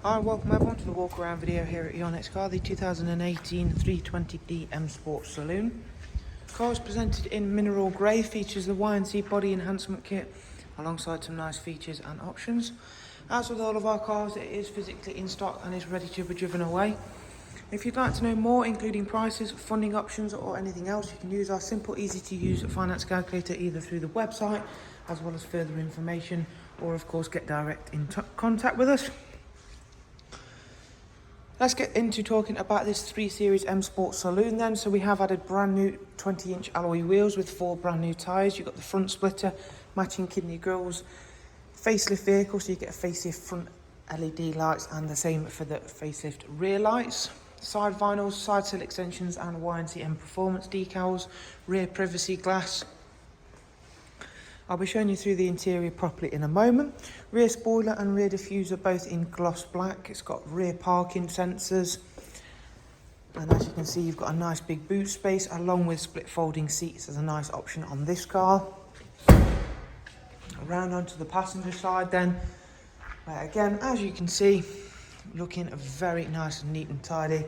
Hi, welcome everyone to the walk around video here at your next car, the 2018 320d M Sport Saloon. The car is presented in mineral grey, features the Y&C body enhancement kit alongside some nice features and options. As with all of our cars, it is physically in stock and is ready to be driven away. If you'd like to know more, including prices, funding options or anything else, you can use our simple, easy to use finance calculator either through the website as well as further information, or of course get direct in contact with us. Let's get into talking about this 3 Series M Sport Saloon then. So we have added brand new 20-inch alloy wheels with 4 brand new tyres. You've got the front splitter, matching kidney grills, facelift vehicle, so you get a facelift front LED lights and the same for the facelift rear lights. Side vinyls, side sill extensions and Y&C M Performance decals, rear privacy glass. I'll be showing you through the interior properly in a moment. Rear spoiler and rear diffuser both in gloss black. It's got rear parking sensors. And as you can see, you've got a nice big boot space along with split folding seats as a nice option on this car. Around onto the passenger side then, where again, as you can see, looking very nice and neat and tidy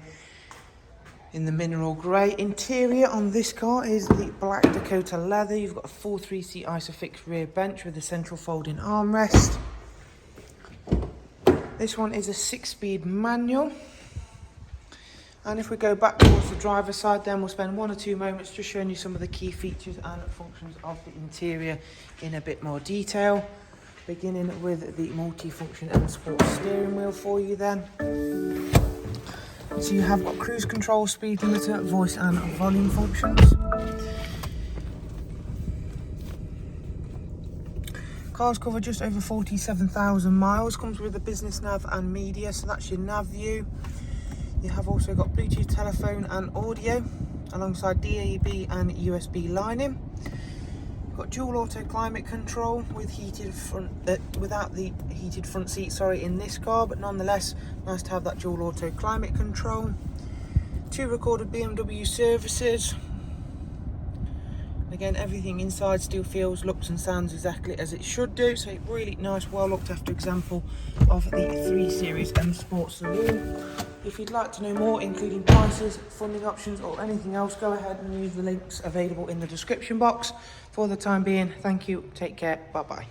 in the mineral grey. Interior on this car is the black Dakota leather. You've got a full 3-seat Isofix rear bench with a central folding armrest. This one is a 6-speed manual. And if we go back towards the driver's side, then we'll spend 1 or 2 moments just showing you some of the key features and functions of the interior in a bit more detail. Beginning with the multi-function M Sport steering wheel for you then. So you have got cruise control, speed limiter, voice and volume functions. Car's covered just over 47,000 miles. Comes with a business nav and media, so that's your nav view. You have also got Bluetooth telephone and audio alongside DAB and USB lining. Got dual auto climate control with heated front, without the heated front seat, in this car, but nonetheless nice to have that dual auto climate control. 2 recorded BMW services. Again, everything inside still feels, looks and sounds exactly as it should do, so really nice, well looked after example of the 3 Series M Sport Saloon. If you'd like to know more, including prices, funding options or anything else, go ahead and use the links available in the description box. For the time being, thank you, take care, bye bye.